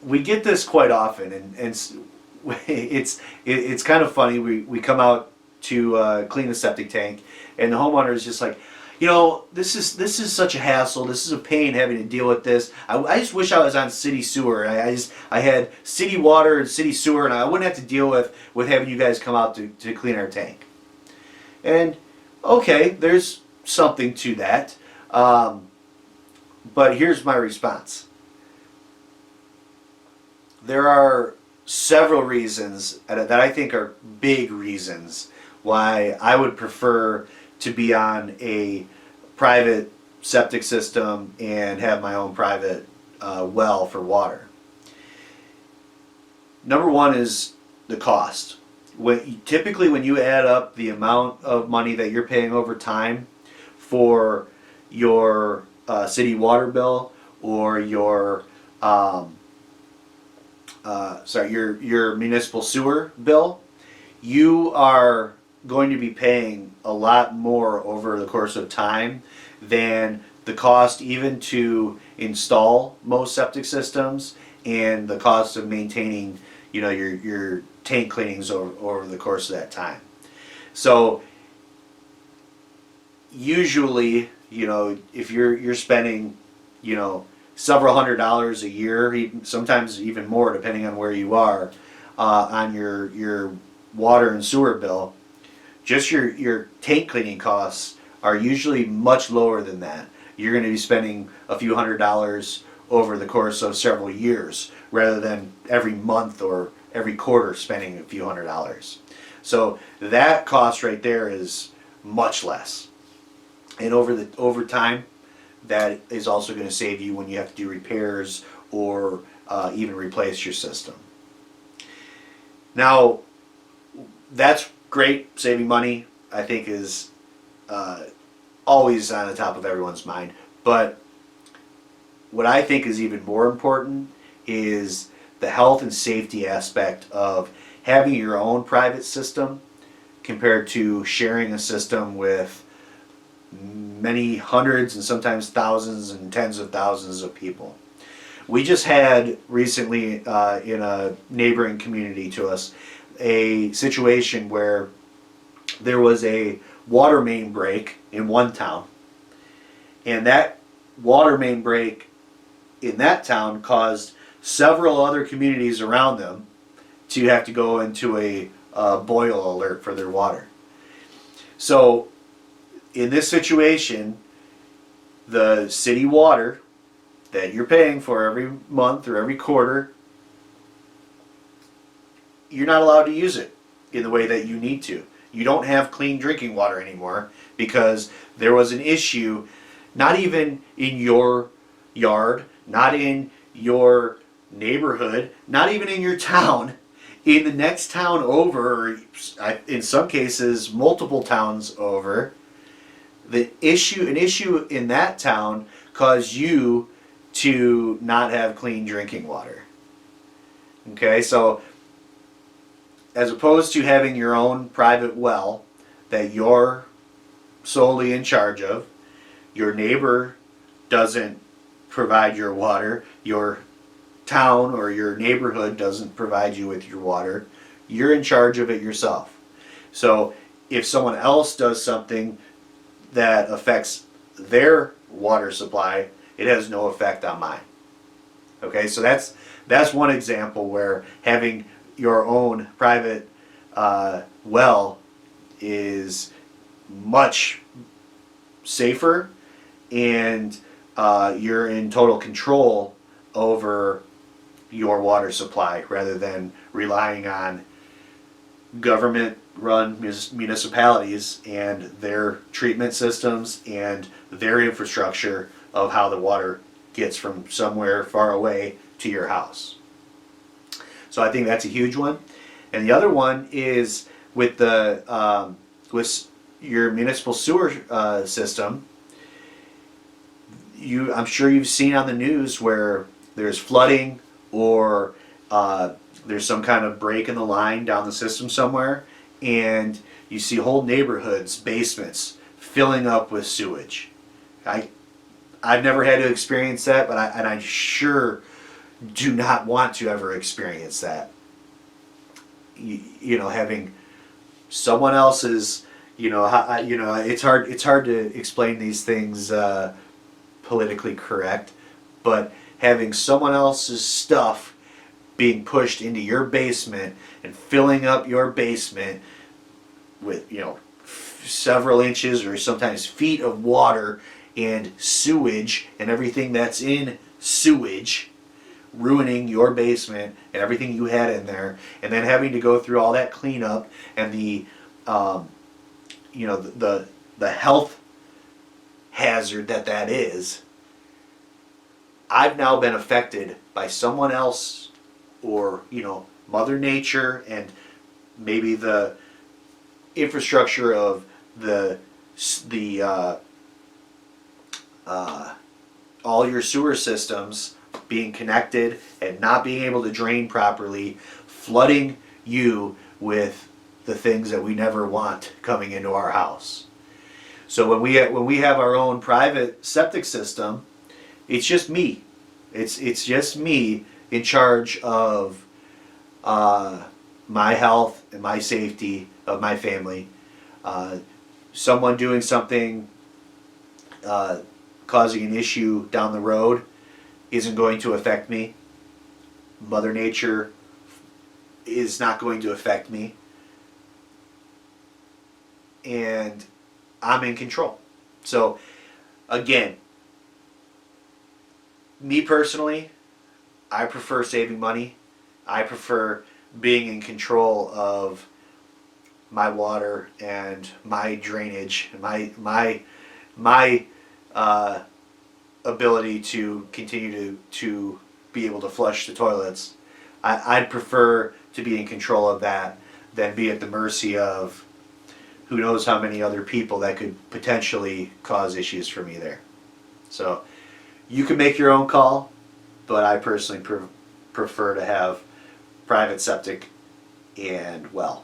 we get this quite often, and it's kind of funny. We come out to clean the septic tank, and the homeowner is just like, this is such a hassle. This is a pain having to deal with this. I just wish I was on city sewer. I had city water and city sewer, and I wouldn't have to deal with having you guys come out to clean our tank. And okay, there's something to that. But here's my response. There are several reasons that I think are big reasons why I would prefer to be on a private septic system and have my own private well for water. Number one is the cost. Typically when you add up the amount of money that you're paying over time for your city water bill or your your municipal sewer bill, you are going to be paying a lot more over the course of time than the cost even to install most septic systems and the cost of maintaining your tank cleanings over the course of that time. So usually, if you're spending, several $100s a year, sometimes even more depending on where you are, on your water and sewer bill, just your tank cleaning costs are usually much lower than that. You're going to be spending a few $100s over the course of several years rather than every month or every quarter spending a few $100s. So that cost right there is much less. And over time, that is also going to save you when you have to do repairs or even replace your system. Now, that's great. Saving money, I think, is always on the top of everyone's mind. But what I think is even more important is the health and safety aspect of having your own private system compared to sharing a system with many hundreds and sometimes thousands and tens of thousands of people. We just had recently in a neighboring community to us a situation where there was a water main break in one town, and that water main break in that town caused several other communities around them to have to go into a boil alert for their water. So in this situation, the city water that you're paying for every month or every quarter, you're not allowed to use it in the way that you need to. You don't have clean drinking water anymore because there was an issue, not even in your yard, not in your neighborhood, not even in your town, in the next town over, or in some cases multiple towns over. An issue in that town caused you to not have clean drinking water. Okay, so as opposed to having your own private well that you're solely in charge of, your neighbor doesn't provide your water, your town or your neighborhood doesn't provide you with your water, you're in charge of it yourself. So if someone else does something that affects their water supply, it has no effect on mine. Okay, so that's one example where having your own private well is much safer, and you're in total control over your water supply rather than relying on government-run municipalities and their treatment systems and their infrastructure of how the water gets from somewhere far away to your house. So I think that's a huge one. And the other one is with the with your municipal sewer system. I'm sure you've seen on the news where there's flooding or there's some kind of break in the line down the system somewhere, and you see whole neighborhoods, basements filling up with sewage. I've never had to experience that, but I'm sure do not want to ever experience that. You know, having someone else's, it's hard to explain these things politically correct, but having someone else's stuff being pushed into your basement and filling up your basement with, several inches or sometimes feet of water and sewage and everything that's in sewage, ruining your basement and everything you had in there, and then having to go through all that cleanup and the the health hazard that is. I've now been affected by someone else, or Mother Nature, and maybe the infrastructure of the all your sewer systems being connected and not being able to drain properly, flooding you with the things that we never want coming into our house. So when we have our own private septic system, it's just me. It's just me in charge of my health and my safety of my family. Someone doing something causing an issue down the road isn't going to affect me. Mother Nature is not going to affect me. And I'm in control. So, again, me personally, I prefer saving money. I prefer being in control of my water and my drainage, my ability to continue to be able to flush the toilets. I'd prefer to be in control of that than be at the mercy of who knows how many other people that could potentially cause issues for me there. So you can make your own call, but I personally prefer to have private septic and well.